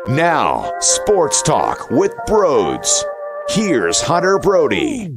Now, Sports Talk with Broads. Here's Hunter Brody.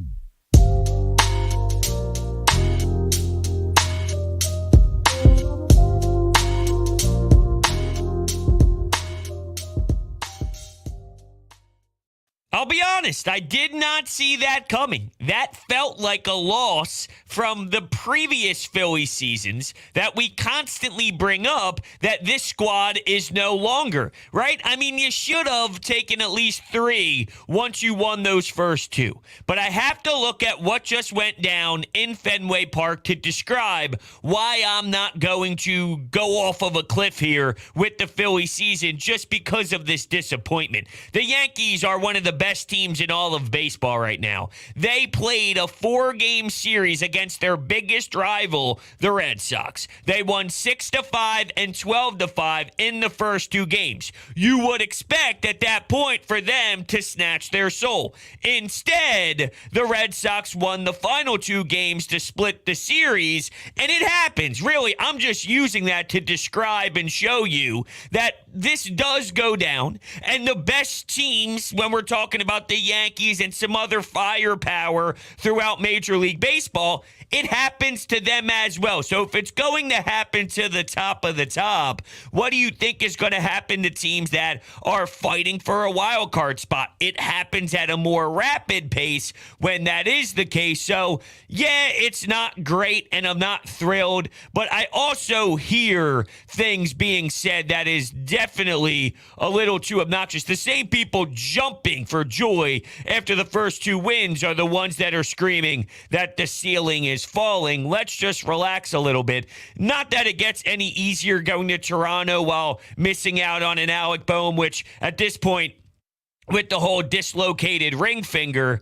I'll be honest, I did not see that coming. That felt like a loss from the previous Philly seasons that we constantly bring up that this squad is no longer, right? I mean, you should have taken at least 3 once you won those first 2. But I have to look at what just went down in Fenway Park to describe why I'm not going to go off of a cliff here with the Philly season just because of this disappointment. The Yankees are one of the best teams in all of baseball right now. They played a 4-game series against their biggest rival, the Red Sox. They won 6-5 and 12-5 in the first 2 games. You would expect at that point for them to snatch their soul. Instead, the Red Sox won the final 2 games to split the series, and it happens. Really, I'm just using that to describe and show you that this does go down, and the best teams, when we're talking about the Yankees and some other firepower throughout Major League Baseball, it happens to them as well. So if it's going to happen to the top of the top, what do you think is going to happen to teams that are fighting for a wild card spot? It happens at a more rapid pace when that is the case. So yeah, it's not great and I'm not thrilled, but I also hear things being said that is definitely a little too obnoxious. The same people jumping for joy after the first 2 wins are the ones that are screaming that the ceiling is falling. Let's just relax a little bit. Not that it gets any easier going to Toronto while missing out on an Alec Bohm, which at this point, with the whole dislocated ring finger,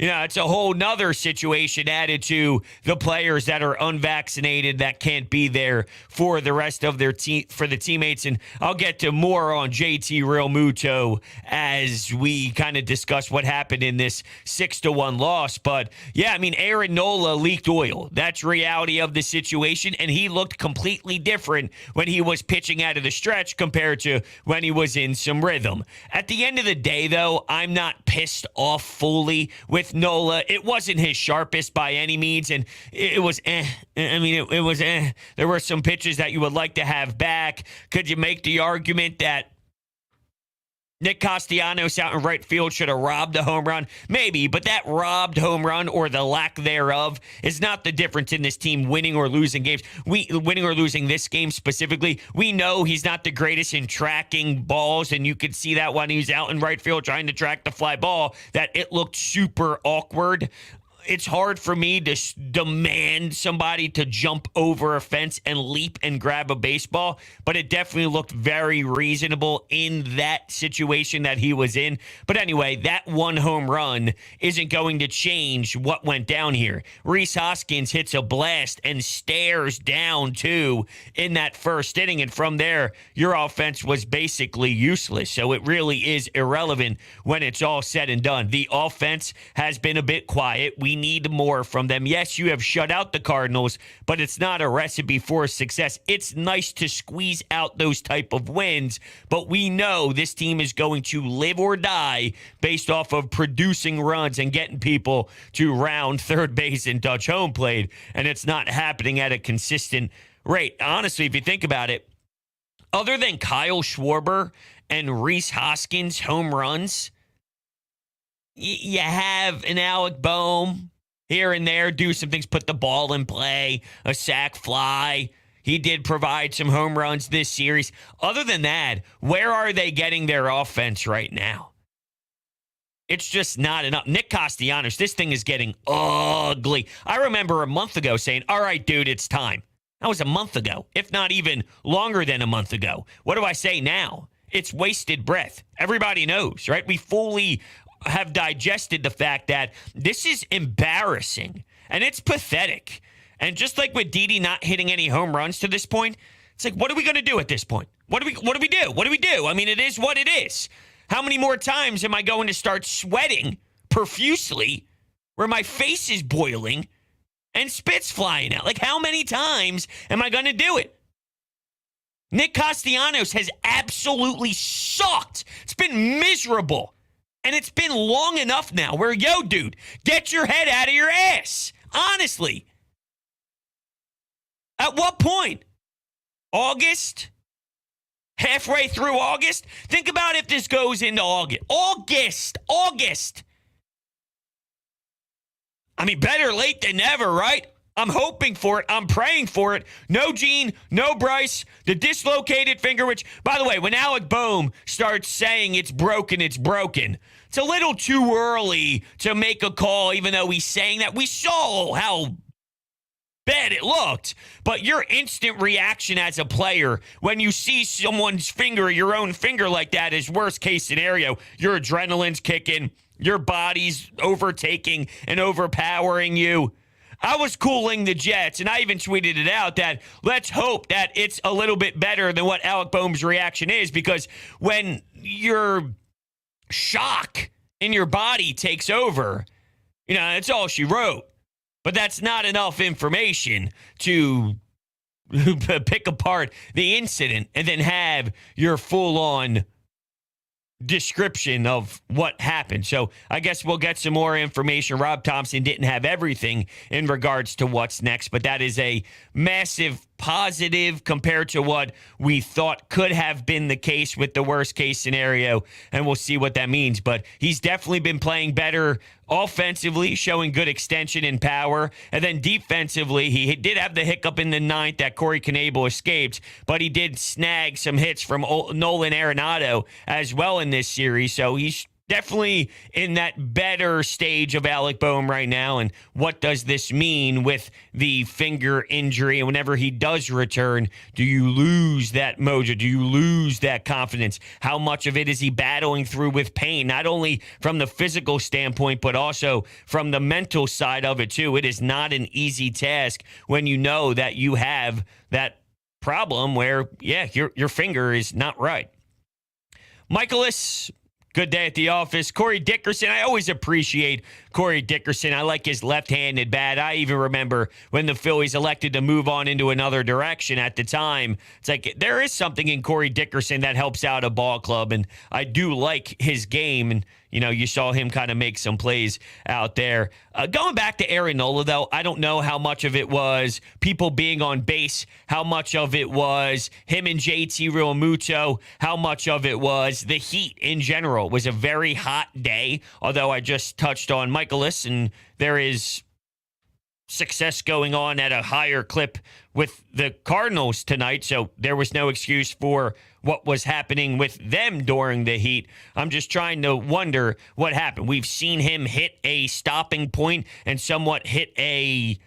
it's a whole nother situation added to the players that are unvaccinated that can't be there for the rest of their team, for the teammates. And I'll get to more on JT Realmuto as we kind of discuss what happened in this 6-1 loss. But yeah, I mean, Aaron Nola leaked oil. That's reality of the situation. And he looked completely different when he was pitching out of the stretch compared to when he was in some rhythm. At the end of the day, though, I'm not pissed off fully with Nola. It wasn't his sharpest by any means, and it was it was There were some pitches that you would like to have back. Could you make the argument that Nick Castellanos out in right field should have robbed a home run? Maybe, but that robbed home run or the lack thereof is not the difference in this team winning or losing games. Winning or losing this game specifically, we know he's not the greatest in tracking balls, and you could see that when he's out in right field trying to track the fly ball, that it looked super awkward. It's hard for me to demand somebody to jump over a fence and leap and grab a baseball, but it definitely looked very reasonable in that situation that he was in. But anyway, that 1 home run isn't going to change what went down here. Rhys Hoskins hits a blast and stares down 2 in that first inning, and from there, your offense was basically useless. So it really is irrelevant when it's all said and done. The offense has been a bit quiet. We need more from them. Yes, you have shut out the Cardinals, but it's not a recipe for success. It's nice to squeeze out those type of wins, but we know this team is going to live or die based off of producing runs and getting people to round third base and touch home plate, and it's not happening at a consistent rate. Honestly, if you think about it, other than Kyle Schwarber and Rhys Hoskins home runs, you have an Alec Bohm here and there, do some things, put the ball in play, a sac fly. He did provide some home runs this series. Other than that, where are they getting their offense right now? It's just not enough. Nick Castellanos, this thing is getting ugly. I remember a month ago saying, all right, dude, it's time. That was a month ago, if not even longer than a month ago. What do I say now? It's wasted breath. Everybody knows, right? We fully have digested the fact that this is embarrassing and it's pathetic. And just like with Didi not hitting any home runs to this point, it's like, what are we going to do at this point? What do we do? I mean, it is what it is. How many more times am I going to start sweating profusely where my face is boiling and spit's flying out? Like, how many times am I going to do it? Nick Castellanos has absolutely sucked. It's been miserable. And it's been long enough now where, yo, dude, get your head out of your ass. Honestly. At what point? August? Halfway through August? Think about if this goes into August. August. I mean, better late than never, right? I'm hoping for it. I'm praying for it. No Gene, no Bryce, the dislocated finger, which, by the way, when Alec Bohm starts saying it's broken, it's broken. It's a little too early to make a call, even though he's saying that. We saw how bad it looked, but your instant reaction as a player when you see someone's finger, your own finger like that, is worst case scenario. Your adrenaline's kicking, your body's overtaking and overpowering you. I was cooling the Jets, and I even tweeted it out that let's hope that it's a little bit better than what Alec Bohm's reaction is, because when your shock in your body takes over, that's all she wrote. But that's not enough information to pick apart the incident and then have your full-on description of what happened. So I guess we'll get some more information. Rob Thompson didn't have everything in regards to what's next, but that is a massive positive compared to what we thought could have been the case with the worst case scenario, and we'll see what that means. But he's definitely been playing better offensively, showing good extension and power, and then defensively, he did have the hiccup in the ninth that Corey Knebel escaped, but he did snag some hits from Nola and Arenado as well in this series, so he's definitely in that better stage of Alec Bohm right now. And what does this mean with the finger injury? And whenever he does return, do you lose that mojo? Do you lose that confidence? How much of it is he battling through with pain? Not only from the physical standpoint, but also from the mental side of it too. It is not an easy task when you know that you have that problem where, your finger is not right. Michaelis, good day at the office. Corey Dickerson, I always appreciate Corey Dickerson. I like his left-handed bat. I even remember when the Phillies elected to move on into another direction at the time. It's like there is something in Corey Dickerson that helps out a ball club, and I do like his game. And, you saw him kind of make some plays out there. Going back to Aaron Nola, though, I don't know how much of it was people being on base, how much of it was him and JT Realmuto, how much of it was the heat in general. It was a very hot day, although I just touched on Michaelis, and there is success going on at a higher clip with the Cardinals tonight, so there was no excuse for what was happening with them during the heat. I'm just trying to wonder what happened. We've seen him hit a stopping point and somewhat hit a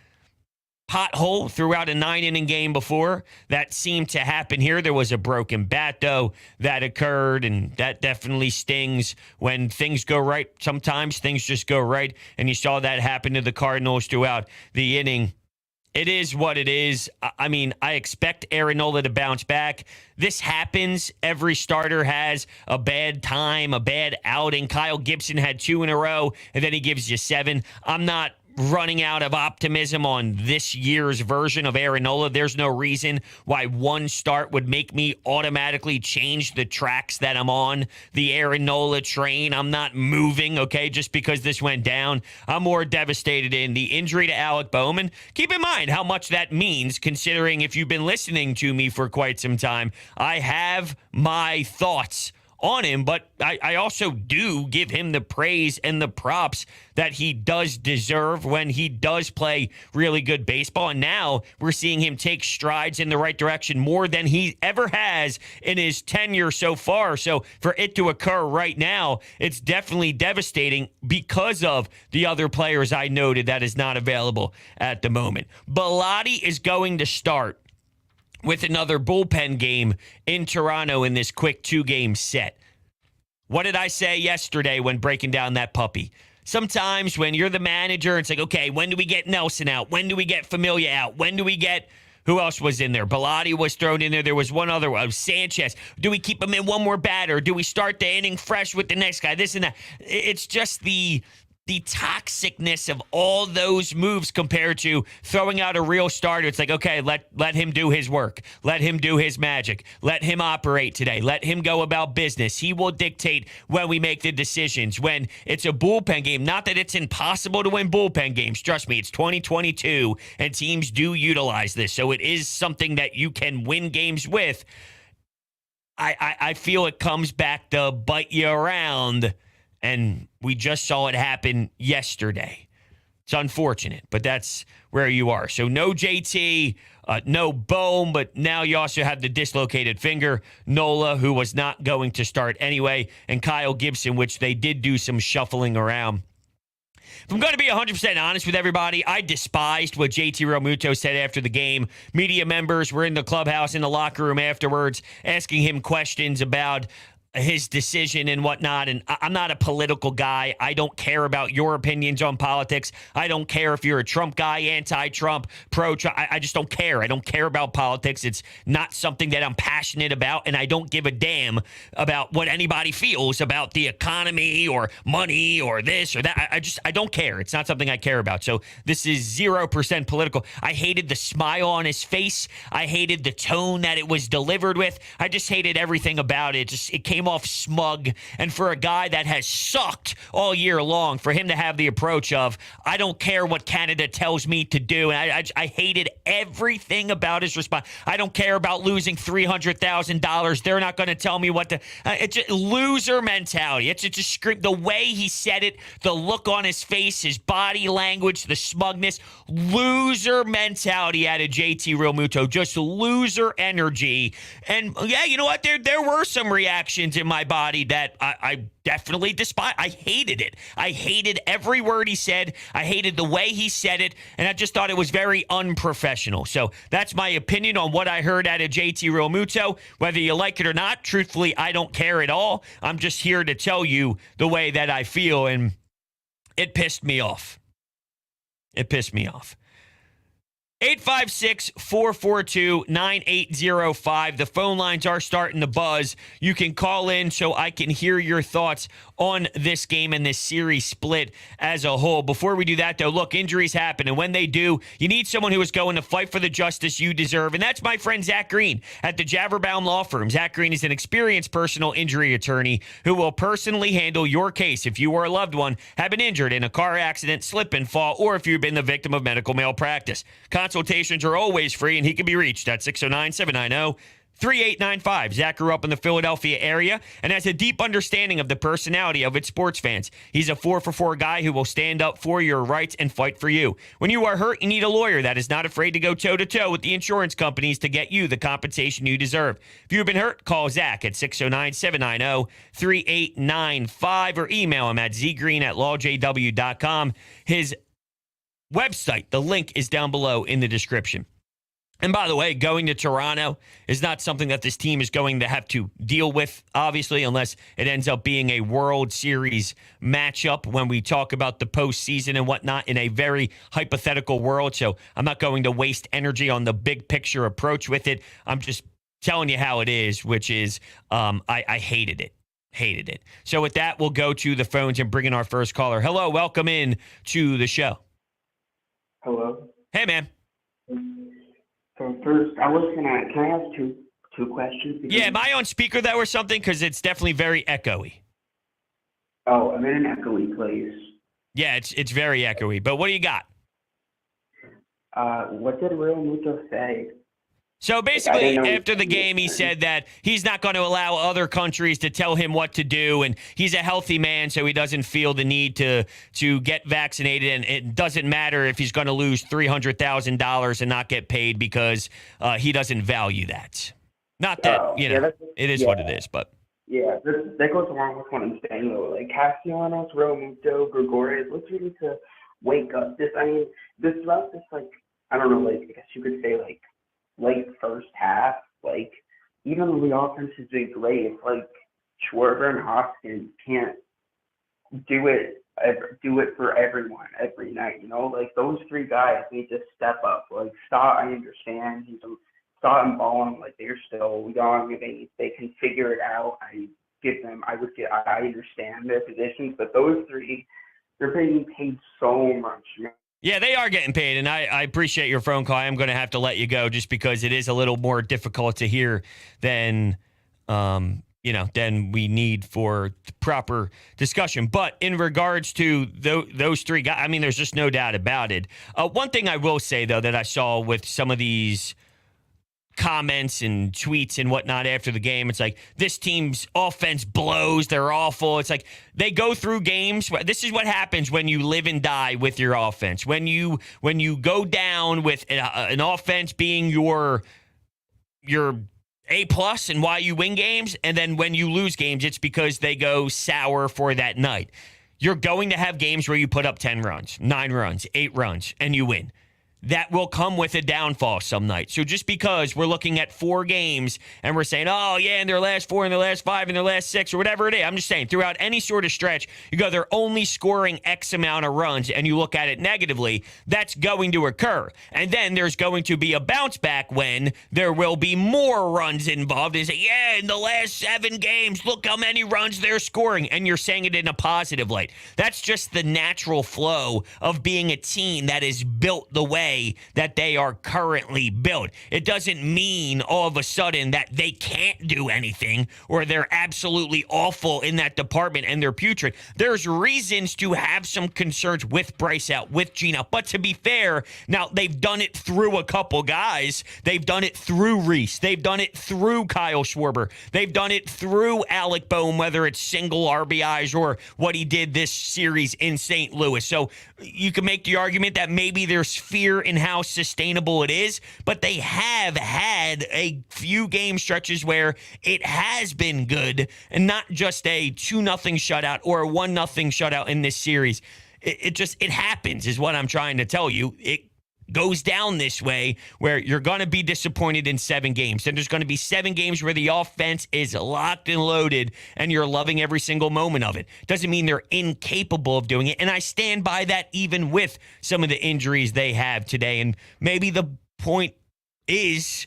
pothole throughout a 9-inning game before. That seemed to happen here. There was a broken bat, though, that occurred, and that definitely stings when things go right. Sometimes things just go right, and you saw that happen to the Cardinals throughout the inning. It is what it is. I mean, I expect Aaron Nola to bounce back. This happens. Every starter has a bad time, a bad outing. Kyle Gibson had 2 in a row, and then he gives you 7. I'm not running out of optimism on this year's version of Aaron Nola. There's no reason why one start would make me automatically change the tracks that I'm on, the Aaron Nola train. I'm not moving, okay, just because this went down. I'm more devastated in the injury to Alec Bohm. Keep in mind how much that means, considering if you've been listening to me for quite some time, I have my thoughts on him, but I also do give him the praise and the props that he does deserve when he does play really good baseball. And now we're seeing him take strides in the right direction more than he ever has in his tenure so far. So for it to occur right now, it's definitely devastating because of the other players I noted that is not available at the moment. Bilotti is going to start with another bullpen game in Toronto in this quick 2-game set. What did I say yesterday when breaking down that puppy? Sometimes when you're the manager, it's like, okay, when do we get Nelson out? When do we get Familia out? When do we get... Who else was in there? Bilotti was thrown in there. There was one other one. Sanchez. Do we keep him in one more batter? Do we start the inning fresh with the next guy? This and that. It's just the the toxicness of all those moves compared to throwing out a real starter. It's like, okay, let him do his work. Let him do his magic. Let him operate today. Let him go about business. He will dictate when we make the decisions. When it's a bullpen game, not that it's impossible to win bullpen games. Trust me, it's 2022, and teams do utilize this. So it is something that you can win games with. I feel it comes back to bite you around. And we just saw it happen yesterday. It's unfortunate, but that's where you are. So no JT, no Bohm, but now you also have the dislocated finger, Nola, who was not going to start anyway, and Kyle Gibson, which they did do some shuffling around. If I'm going to be 100% honest with everybody, I despised what JT Realmuto said after the game. Media members were in the clubhouse, in the locker room afterwards, asking him questions about his decision and whatnot. And I'm not a political guy. I don't care about your opinions on politics. I don't care if you're a Trump guy, anti-Trump, pro-Trump. I just don't care. I don't care about politics. It's not something that I'm passionate about, and I don't give a damn about what anybody feels about the economy or money or this or that. I don't care. It's not something I care about. So this is 0% political. I hated the smile on his face. I hated the tone that it was delivered with. I just hated everything about it. It came off smug, and for a guy that has sucked all year long, for him to have the approach of, I don't care what Canada tells me to do, and I hated everything about his response. I don't care about losing $300,000. They're not going to tell me what to. It's a loser mentality. It's just the way he said it, the look on his face, his body language, the smugness, loser mentality out of JT Realmuto, just loser energy. And yeah, you know what? There were some reactions in my body that I definitely despise. I hated it. I hated every word he said. I hated the way he said it, and I just thought it was very unprofessional. So that's my opinion on what I heard out of JT Realmuto. Whether you like it or not, truthfully, I don't care at all. I'm just here to tell you the way that I feel, and it pissed me off. It pissed me off. 856-442-9805. The phone lines are starting to buzz. You can call in so I can hear your thoughts on this game and this series split as a whole. Before we do that, though, look, injuries happen, and when they do, you need someone who is going to fight for the justice you deserve, and that's my friend Zach Green at the Javerbaum Law Firm. Zach Green is an experienced personal injury attorney who will personally handle your case if you or a loved one have been injured in a car accident, slip and fall, or if you've been the victim of medical malpractice. Consultations are always free, and he can be reached at 609-790-3895. Zach grew up in the Philadelphia area and has a deep understanding of the personality of its sports fans. He's a 4-for-4 guy who will stand up for your rights and fight for you. When you are hurt, you need a lawyer that is not afraid to go toe-to-toe with the insurance companies to get you the compensation you deserve. If you've been hurt, call Zach at 609-790-3895 or email him at zgreen@lawjw.com. His website, the link is down below in the description. And by the way, going to Toronto is not something that this team is going to have to deal with, obviously, unless it ends up being a World Series matchup when we talk about the postseason and whatnot in a very hypothetical world. So I'm not going to waste energy on the big picture approach with it. I'm just telling you how it is, which is I hated it. Hated it. So with that, we'll go to the phones and bring in our first caller. Hello, welcome in to the show. Hello. Hey, man. So first, can I ask two questions? Yeah, am I on speaker though or something? Because it's definitely very echoey. Oh, I'm in an echoey place. Yeah, it's very echoey. But what do you got? What did Realmuto say? So basically, after the game, he said that he's not going to allow other countries to tell him what to do, and he's a healthy man, so he doesn't feel the need to get vaccinated, and it doesn't matter if he's going to lose $300,000 and not get paid because he doesn't value that. Not that, it is what it is, but. Yeah, that goes along with what I'm saying, though. Like, Castellanos, Realmuto, Gregorius, let's really to wake up. Throughout this, like, I don't know, like, I guess you could say, like, late first half, like, even though the offense has been great, it's like Schwarber and Hoskins can't do it for everyone every night, like those three guys need to step up. Like Stott, I understand Stott and Bohm, like they're still young, they can figure it out. I understand their positions, but those three They're being paid so much, man. Yeah, they are getting paid, and I appreciate your phone call. I'm going to have to let you go just because it is a little more difficult to hear than than we need for proper discussion. But in regards to those three guys, I mean, there's just no doubt about it. One thing I will say, though, that I saw with some of these comments and tweets and whatnot after the game, it's like, this team's offense blows, they're awful. It's like they go through games. This is what happens when you live and die with your offense. When you go down with an offense being your A+ and why you win games, and then when you lose games, it's because they go sour for that night. You're going to have games where you put up 10 runs, 9 runs, 8 runs, and you win. That will come with a downfall some night. So just because we're looking at 4 games and we're saying, oh, yeah, in their last 4, in their last 5, in their last 6, or whatever it is, I'm just saying, throughout any sort of stretch, you go, they're only scoring X amount of runs, and you look at it negatively, that's going to occur. And then there's going to be a bounce back when there will be more runs involved. They say, yeah, in the last 7 games, look how many runs they're scoring. And you're saying it in a positive light. That's just the natural flow of being a team that is built the way that they are currently built. It doesn't mean all of a sudden that they can't do anything or they're absolutely awful in that department and they're putrid. There's reasons to have some concerns with Bryce out, with Gene out. But to be fair, now they've done it through a couple guys. They've done it through Reese. They've done it through Kyle Schwarber. They've done it through Alec Bohm, whether it's single RBIs or what he did this series in St. Louis. So you can make the argument that maybe there's fear in how sustainable it is, but they have had a few game stretches where it has been good and not just a 2-0 shutout or a 1-0 shutout in this series. It happens is what I'm trying to tell you. It goes down this way where you're going to be disappointed in 7 games. And there's going to be 7 games where the offense is locked and loaded and you're loving every single moment of it. Doesn't mean they're incapable of doing it. And I stand by that even with some of the injuries they have today. And maybe the point is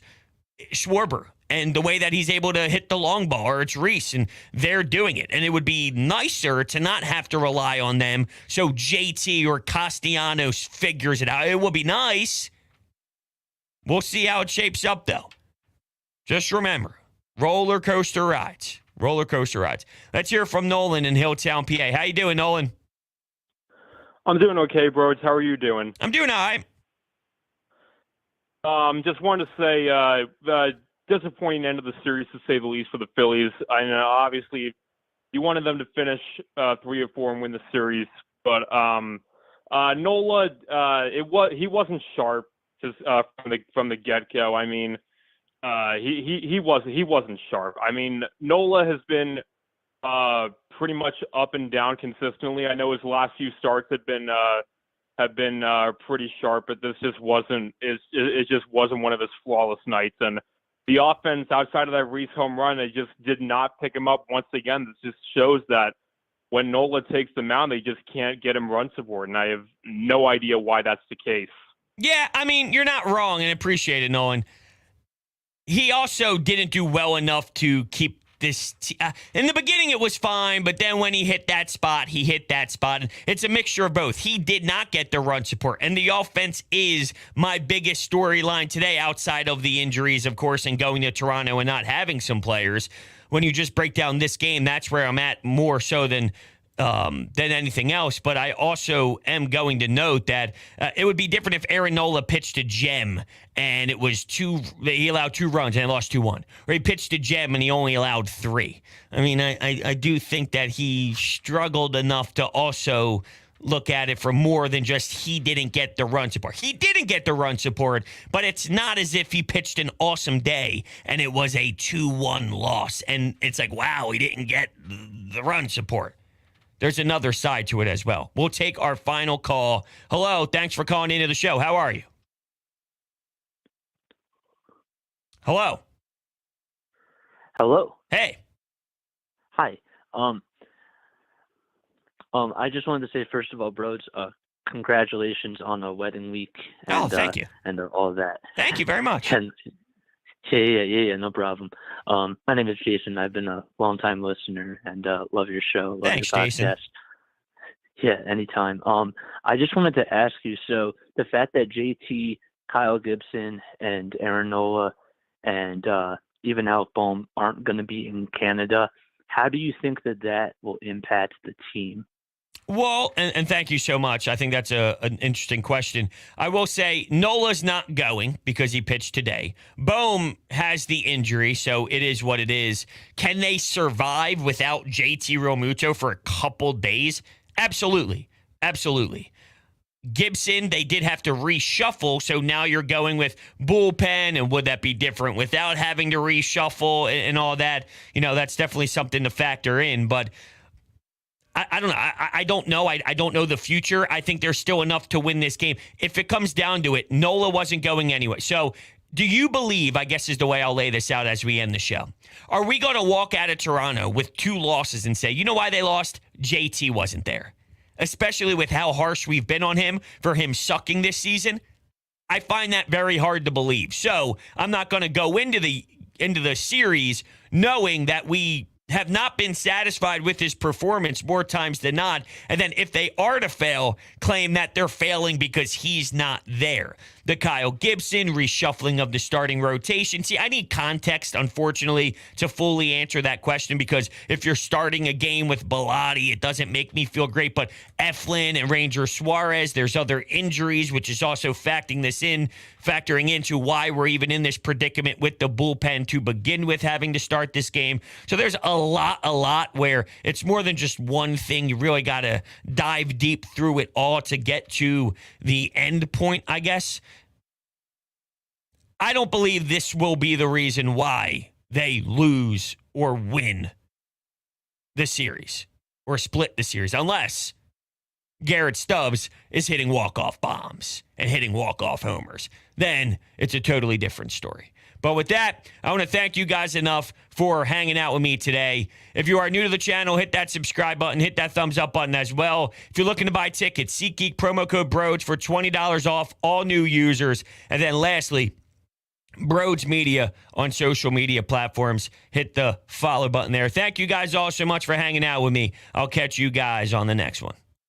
Schwarber and the way that he's able to hit the long ball, or it's Reese, and they're doing it. And it would be nicer to not have to rely on them so JT or Castellanos figures it out. It will be nice. We'll see how it shapes up, though. Just remember, roller coaster rides. Roller coaster rides. Let's hear from Nolan in Hilltown, PA. How you doing, Nolan? I'm doing okay, bros. How are you doing? I'm doing all right. Just wanted to say, disappointing end of the series, to say the least, for the Phillies. I know, obviously, you wanted them to finish 3 or 4 and win the series, but Nola, he wasn't sharp just from the get-go. I mean, he wasn't sharp. I mean, Nola has been pretty much up and down consistently. I know his last few starts have been pretty sharp, but this just wasn't. It just wasn't one of his flawless nights. And the offense outside of that Reese home run, they just did not pick him up once again. This just shows that when Nola takes the mound, they just can't get him run support, and I have no idea why that's the case. Yeah, I mean, you're not wrong, and appreciate it, Nolan. He also didn't do well enough to keep this. In the beginning, it was fine, but then when he hit that spot, he hit that spot. It's a mixture of both. He did not get the run support, and the offense is my biggest storyline today, outside of the injuries, of course, and going to Toronto and not having some players. When you just break down this game, that's where I'm at more so than anything else. But I also am going to note that it would be different if Aaron Nola pitched to Gem and it was he allowed 2 runs and he lost 2-1. Or he pitched to Gem and he only allowed 3. I mean, I do think that he struggled enough to also look at it for more than just he didn't get the run support. He didn't get the run support, but it's not as if he pitched an awesome day and it was a 2-1 loss. And it's like, wow, he didn't get the run support. There's another side to it as well. We'll take our final call. Hello, thanks for calling into the show. How are you? Hello. Hello. Hey. Hi. I just wanted to say, first of all, bros, congratulations on a wedding week. And, thank you. And all of that. Thank you very much. And, yeah, no problem. My name is Jason. I've been a long-time listener and love your show. Love Thanks, your podcast. Jason. Yeah, anytime. I just wanted to ask you, so the fact that JT, Kyle Gibson, and Aaron Nola, and even Alec Bohm aren't going to be in Canada, how do you think that will impact the team? Well, and thank you so much. I think that's an interesting question. I will say Nola's not going because he pitched today. Bohm has the injury, so it is what it is. Can they survive without JT Realmuto for a couple days? Absolutely. Absolutely. Gibson, they did have to reshuffle, so now you're going with bullpen, and would that be different without having to reshuffle and all that? That's definitely something to factor in, but I don't know. I don't know. I don't know the future. I think there's still enough to win this game. If it comes down to it, Nola wasn't going anyway. So do you believe, I guess is the way I'll lay this out as we end the show, are we going to walk out of Toronto with 2 losses and say, you know why they lost? JT wasn't there. Especially with how harsh we've been on him for him sucking this season. I find that very hard to believe. So I'm not going to go into the series knowing that we have not been satisfied with his performance more times than not. And then if they are to fail, claim that they're failing because he's not there. The Kyle Gibson reshuffling of the starting rotation. See, I need context, unfortunately, to fully answer that question, because if you're starting a game with Bellotti, it doesn't make me feel great. But Eflin and Ranger Suarez, there's other injuries, which is also factoring into why we're even in this predicament with the bullpen to begin with, having to start this game. So there's a lot where it's more than just one thing. You really got to dive deep through it all to get to the end point, I guess. I don't believe this will be the reason why they lose or win the series or split the series, unless Garrett Stubbs is hitting walk-off bombs and hitting walk-off homers. Then it's a totally different story. But with that, I want to thank you guys enough for hanging out with me today. If you are new to the channel, hit that subscribe button, hit that thumbs up button as well. If you're looking to buy tickets, SeatGeek promo code BROADS for $20 off all new users. And then lastly, Broads Media on social media platforms. Hit the follow button there. Thank you guys all so much for hanging out with me. I'll catch you guys on the next one.